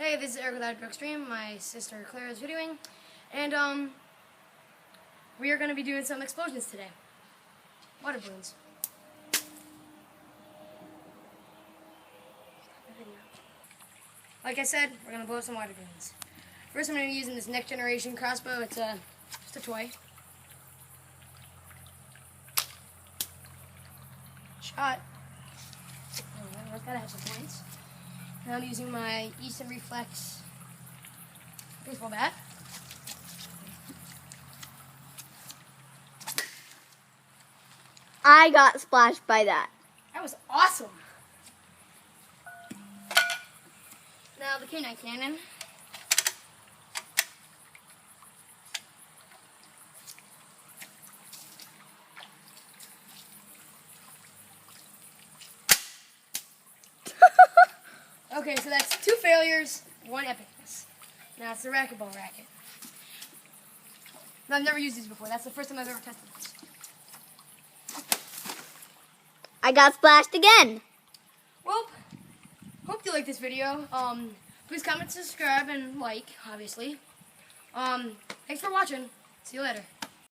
Hey, this is Eric with Outdoor Extreme. My sister Claire is videoing, and we are going to be doing some explosions today. Water balloons. Like I said, we're going to blow up some water balloons. First, I'm going to be using this next generation crossbow. It's just a toy. Shot. Oh, I've got to have some points. Now I'm using my Easton Reflex baseball bat. I got splashed by that. That was awesome. Now the K9 cannon. Okay, so that's 2 failures, 1 epicness. Now it's the racquetball racket. Now, I've never used these before. That's the first time I've ever tested this. I got splashed again. Well, hope you like this video. Please comment, subscribe, and like, obviously. Thanks for watching. See you later.